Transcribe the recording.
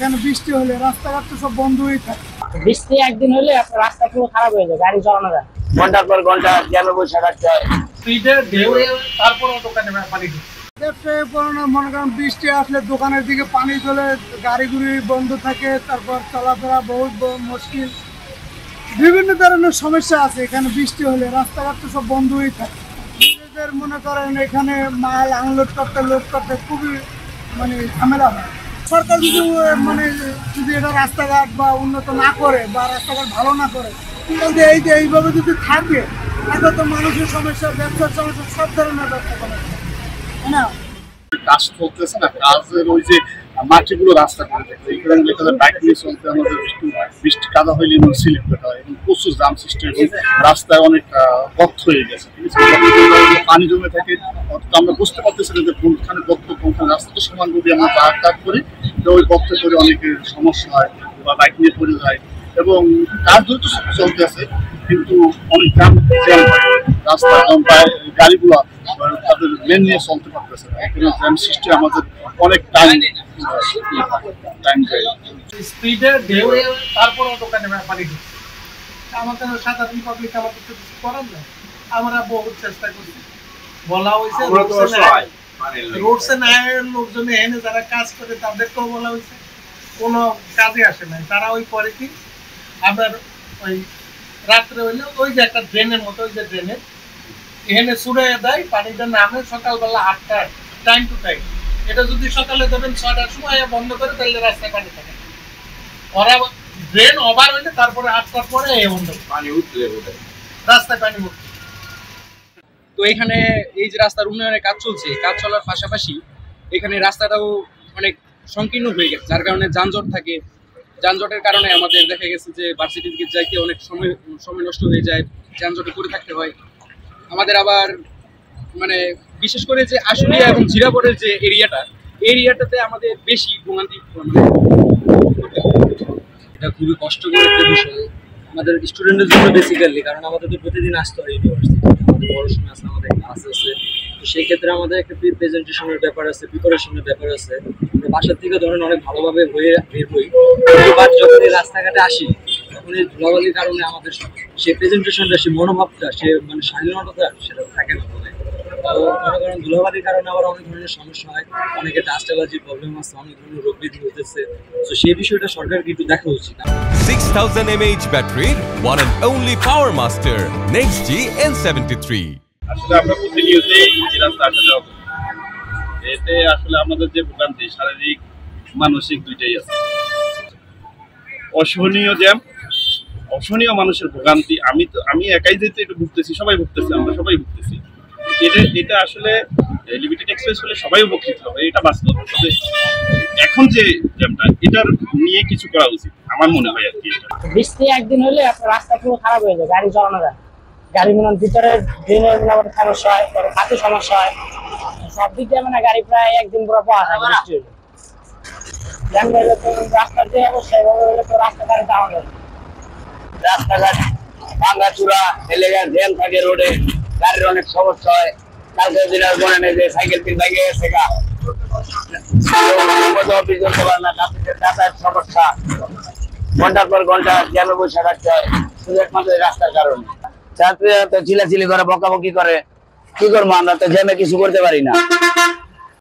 এখানে বৃষ্টি হলে রাস্তাঘাট তো সব বন্ধ হয়ে থাকে। বৃষ্টি একদিন হলে আপনার রাস্তা পুরো খারাপ হয়ে যায়, গাড়ি চালানো যায়। ঘন্টার পর ঘন্টা জ্যামে বসে থাকতে হয়। মনে করেন বৃষ্টি আসলে দোকানের দিকে পানি চলে, গাড়িগুড়ি বন্ধ থাকে, তারপর চলাফেরা বহুত মুশকিল, বিভিন্ন ধরনের সমস্যা আছে। এখানে বৃষ্টি হলে রাস্তাঘাট তো সব বন্ধ হয়ে থাকে। নিজেদের মনে করেন এখানে মাল আনলোড করতে লোড করতে খুবই ঝামেলা হয়। সরকার যদি এটা রাস্তাঘাট বা উন্নত না করে বা রাস্তাঘাট ভালো না করে, তাহলে এইভাবে যদি থাকে তাহলে তো মানুষের সমস্যা, ব্যবসার সমস্যা, সব ধরনের ব্যবসা করা তাই না। কাজ চলতেছে না, কাজের ওই যে মাটিগুলো রাস্তা করে দেখছে, এখানে বাইক নিয়ে চলতে আমাদের বৃষ্টি কাদা হইলে স্লিপ হয় এবং প্রচুর জাম সৃষ্টি হয়, রাস্তায় অনেক গর্ত হয়ে গেছে, ঠিক আছে, পানি জমে থাকে। আমরা বুঝতে পারতেছি না যে কোনখানে গর্ত কোনখানে রাস্তা তো সমান যদি আমরা কাজ করি, তো ওই গর্তে করে অনেকের সমস্যা হয় বা বাইক নিয়ে পড়ে যায় এবং কাজ দ্রুত চলতে আছে, কিন্তু অনেক জ্যাম হয় রাস্তা, গাড়িগুলো তাদের লেন নিয়ে চলতে পারতেছে না। এখানে জ্যাম সৃষ্টি আমাদের অনেক টাইম যায়। স্পিডে ঢেউ, তারপরও দোকানে পানি ঢুকছে। আমাদের সাধারণ পাবলিক আমাদের তো কিছু করার নাই। আমরা বহুত চেষ্টা করছি, বলা হয়েছে রোডসে নাই লোকজন এনে যারা কাজ করে তাদেরকেও বলা হয়েছে, কোনো কাজে আসে নাই। তারা ওই পরে কি আবার ওই রাত্রে হইলে ওই যে একটা ড্রেনের মতো, ওই যে ড্রেনে এখানে ছুড়ে দেয়, পানিটা নামে সকালবেলা 8টায় টাইম টু টাইম। এটা যদি সকালে দেবেন 6টার সময় বন্ধ করে, তাহলে রাস্তায় পানি থাকে। ওরা ড্রেন ওভার হইলে তারপরে 8টার পরে বন্ধ পানি উঠলে রাস্তায় পানি উঠবে। তো এখানে এই যে রাস্তার উন্নয়নের কাজ চলছে, কাজ চলার পাশাপাশি এখানে রাস্তাটাও অনেক সংকীর্ণ হয়ে গেছে, যার কারণে যানজট থাকে। যানজটের কারণে আমাদের দেখা গেছে যে ভার্সিটির দিকে যাইতে অনেক সময় নষ্ট হয়ে যায়, যানজটে পড়ে থাকতে হয় আমাদের। আবার বিশেষ করে যে আশুলিয়া এবং জিরাবরের যে এরিয়াটাতে আমাদের বেশি ভোগান্তি। এটা খুবই কষ্টকর একটা বিষয় আমাদের স্টুডেন্টের জন্য বেসিক্যালি, কারণ আমাদের তো প্রতিদিন আসতে হয় ইউনিভার্সিটি, আমাদের পড়াশোনা আছে, আমাদের ক্লাস আছে। তো সেই ক্ষেত্রে আমাদের একটা প্রেজেন্টেশনের ব্যাপার আছে, প্রিপারেশনের ব্যাপার আছে। আমরা বাসার থেকে ধরেন অনেক ভালোভাবে বের হই, বাট যখন এই রাস্তাঘাটে আসি তখন এই ধুলাবালির কারণে আমাদের সেই প্রেজেন্টেশনটা, সেই মনোভাবটা, সে স্বাধীনতা সেটা থাকে না বলে। তো মনে করেন ধুলাবালির কারণে আবার অনেক ধরনের সমস্যা হয়, অনেকে ডাস্ট অ্যালার্জির প্রবলেম আছে, অনেক ধরনের রোগ বৃদ্ধি হতেছে। তো সেই বিষয়টা সরকারকে একটু দেখা উচিত। 6000 mAh battery, one and only Power Master Next G N73। আসলে আমরা প্রতিনিয়তই এই রাস্তা আসা যাওয়া করি, এতে আসলে আমাদের যে ভোগান্তি শারীরিক মানসিক দুইটাই আছে। অসহনীয় জ্যাম, অসহনীয় মানুষের ভোগান্তি। আমি একাই যেতে একটু ভুগতেছি, সবাই ভুগতেছে, আমরা সবাই ভুগতেছি। এটা আসলে লিমিটেড এক্সপ্রেস হলে সবাই উপকৃত হবে, এটা বাস্তব। তবে এখন যে জ্যামটা, এটার নিয়ে কিছু করা উচিত আমার মনে হয় আর কি। বৃষ্টি একদিন হলে আপনার রাস্তা পুরো খারাপ হয়ে যায়, গাড়ি চালানো যায়। গাড়ি ভিতরে ড্রেনের সমস্যা হয়, হাতে সমস্যা হয়, সব দিক দিয়ে গাড়ি প্রায় একদিন পুরো পাওয়া যায় বৃষ্টি হলে। রাস্তার যে অবস্থা, এভাবে হলে তো রাস্তা গাড়ি যাওয়া যায়। রাস্তাঘাট ভাঙা চূড়া, এলাকার জ্যাম থাকে, রোডে গাড়ির অনেক সমস্যা হয়। কালকে দিন আর মনে নেই যে সাইকেল কিন ভেঙে গেছে, অফিস করতে পারে না, যাতায়াত সমস্যা, ঘন্টার পর ঘন্টা জ্যামে বসে থাকতে হয়, শুধু একমাত্র রাস্তার কারণে। ছাত্রীরা তো চিলাচিলি করে, বকাবকি করে, কি করবো, আমরা তো জ্যামে কিছু করতে পারি না।